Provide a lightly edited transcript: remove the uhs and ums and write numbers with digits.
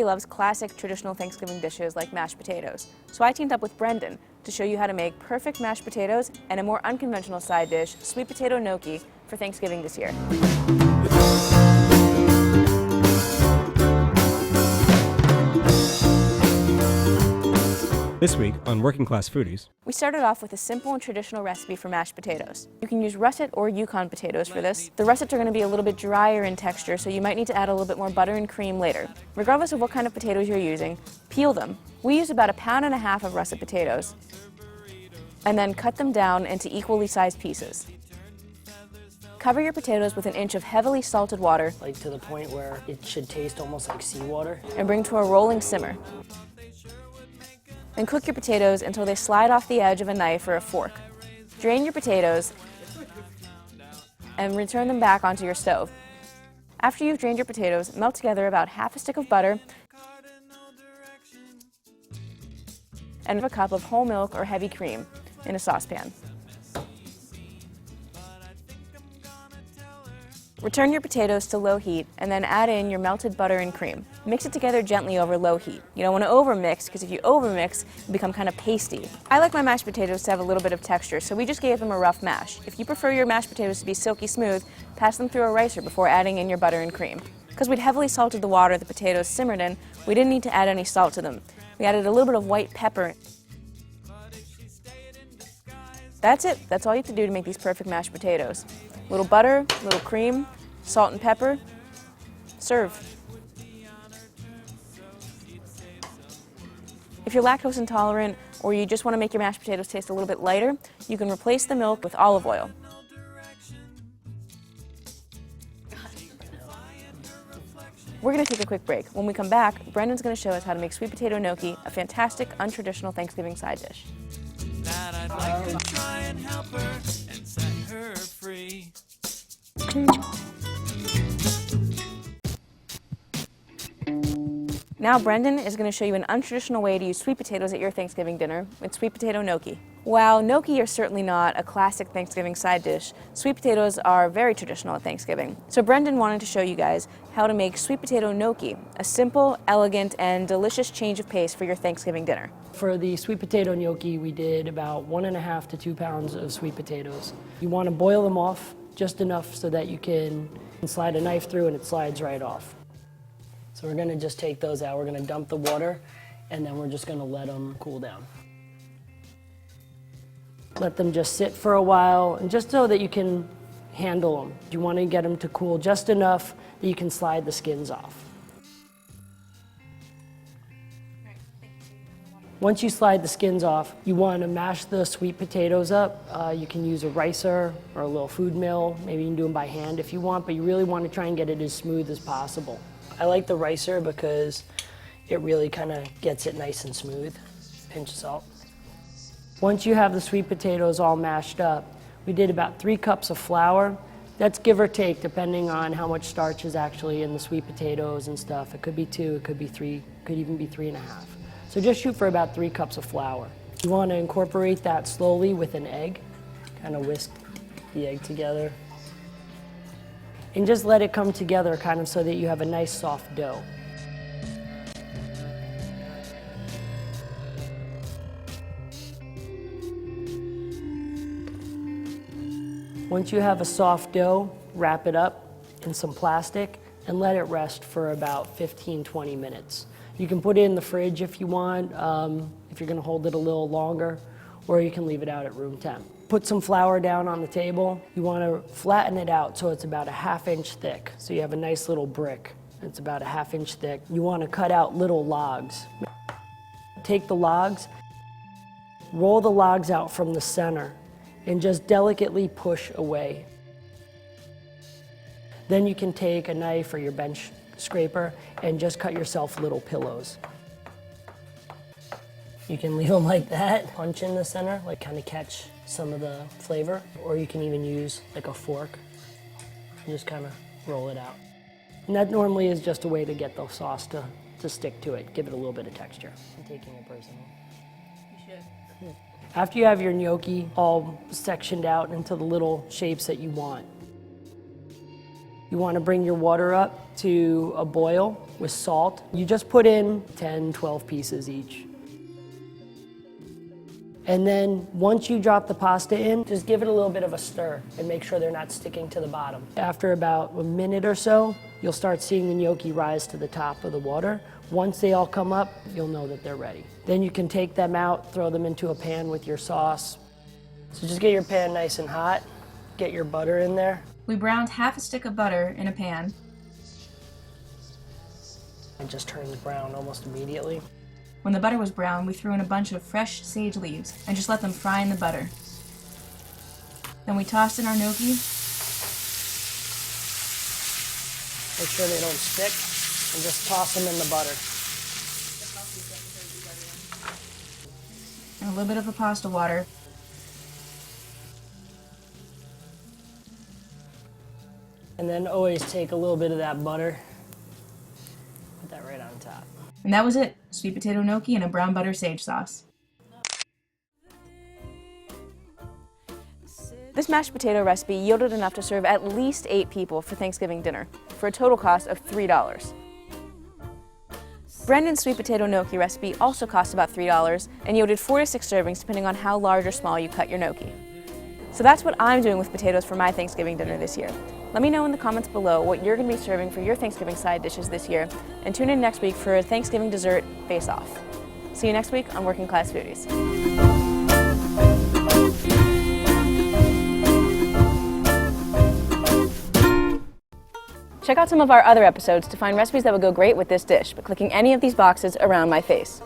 loves classic traditional Thanksgiving dishes like mashed potatoes, so I teamed up with Brendan to show you how to make perfect mashed potatoes and a more unconventional side dish, sweet potato gnocchi, for Thanksgiving this year. This week on Working Class Foodies, we started off with a simple and traditional recipe for mashed potatoes. You can use russet or Yukon potatoes for this. The russets are going to be a little bit drier in texture, so you might need to add a little bit more butter and cream later. Regardless of what kind of potatoes you're using, peel them. We used about 1.5 pounds of russet potatoes, and then cut them down into equally sized pieces. Cover your potatoes with 1 inch of heavily salted water, like to the point where it should taste almost like seawater, and bring to a rolling simmer. And cook your potatoes until they slide off the edge of a knife or a fork. Drain your potatoes and return them back onto your stove. After you've drained your potatoes, melt together about 1/2 stick of butter and 1 cup of whole milk or heavy cream in a saucepan. Return your potatoes to low heat and then add in your melted butter and cream. Mix it together gently over low heat. You don't want to overmix, because if you overmix, you become kind of pasty. I like my mashed potatoes to have a little bit of texture, so we just gave them a rough mash. If you prefer your mashed potatoes to be silky smooth, pass them through a ricer before adding in your butter and cream. Because we'd heavily salted the water the potatoes simmered in, we didn't need to add any salt to them. We added a little bit of white pepper. That's it. That's all you have to do to make these perfect mashed potatoes. Little butter, little cream, salt and pepper. Serve. If you're lactose intolerant or you just want to make your mashed potatoes taste a little bit lighter, you can replace the milk with olive oil. We're going to take a quick break. When we come back, Brendan's going to show us how to make sweet potato gnocchi, a fantastic, untraditional Thanksgiving side dish. That I'd like to try and help her and set her free. Now Brendan is going to show you an untraditional way to use sweet potatoes at your Thanksgiving dinner with sweet potato gnocchi. While gnocchi are certainly not a classic Thanksgiving side dish, sweet potatoes are very traditional at Thanksgiving. So Brendan wanted to show you guys how to make sweet potato gnocchi, a simple, elegant, and delicious change of pace for your Thanksgiving dinner. For the sweet potato gnocchi, we did about 1.5 to 2 pounds of sweet potatoes. You want to boil them off just enough so that you can slide a knife through and it slides right off. So we're going to just take those out. We're going to dump the water and then we're just going to let them cool down. Let them just sit for a while, and just so that you can handle them. You want to get them to cool just enough that you can slide the skins off. Once you slide the skins off, you want to mash the sweet potatoes up. You can use a ricer or a little food mill. Maybe you can do them by hand if you want, but you really want to try and get it as smooth as possible. I like the ricer because it really kind of gets it nice and smooth. Pinch of salt. Once you have the sweet potatoes all mashed up, we did about 3 cups of flour. That's give or take depending on how much starch is actually in the sweet potatoes and stuff. It could be 2, it could be 3, it could even be 3.5. So just shoot for about 3 cups of flour. You want to incorporate that slowly with an egg. Kind of whisk the egg together. And just let it come together kind of so that you have a nice soft dough. Once you have a soft dough, wrap it up in some plastic and let it rest for about 15-20 minutes. You can put it in the fridge if you want, if you're going to hold it a little longer, or you can leave it out at room temp. Put some flour down on the table. You want to flatten it out so it's about 1/2 inch thick, so you have a nice little brick. It's about 1/2 inch thick. You want to cut out little logs. Take the logs, roll the logs out from the center, and just delicately push away. Then you can take a knife or your bench scraper and just cut yourself little pillows. You can leave them like that, punch in the center, like kind of catch some of the flavor, or you can even use like a fork and just kind of roll it out. And that normally is just a way to get the sauce to stick to it, give it a little bit of texture. I'm taking it personal. You should. After you have your gnocchi all sectioned out into the little shapes that you want, You want to bring your water up to a boil with salt. You just put in 10, 12 pieces each. And then once you drop the pasta in, just give it a little bit of a stir and make sure they're not sticking to the bottom. After about a minute or so, you'll start seeing the gnocchi rise to the top of the water. Once they all come up, you'll know that they're ready. Then you can take them out, throw them into a pan with your sauce. So just get your pan nice and hot, get your butter in there. We browned half a stick of butter in a pan. It just turns brown almost immediately. When the butter was brown, we threw in a bunch of fresh sage leaves and just let them fry in the butter. Then we tossed in our gnocchi. Make sure they don't stick and just toss them in the butter. And a little bit of the pasta water. And then always take a little bit of that butter, put that right on top. And that was it, sweet potato gnocchi and a brown butter sage sauce. This mashed potato recipe yielded enough to serve at least 8 people for Thanksgiving dinner, for a total cost of $3. Brendan's sweet potato gnocchi recipe also cost about $3 and yielded 4 to 6 servings depending on how large or small you cut your gnocchi. So that's what I'm doing with potatoes for my Thanksgiving dinner this year. Let me know in the comments below what you're going to be serving for your Thanksgiving side dishes this year, and tune in next week for a Thanksgiving dessert face-off. See you next week on Working Class Foodies. Check out some of our other episodes to find recipes that would go great with this dish by clicking any of these boxes around my face.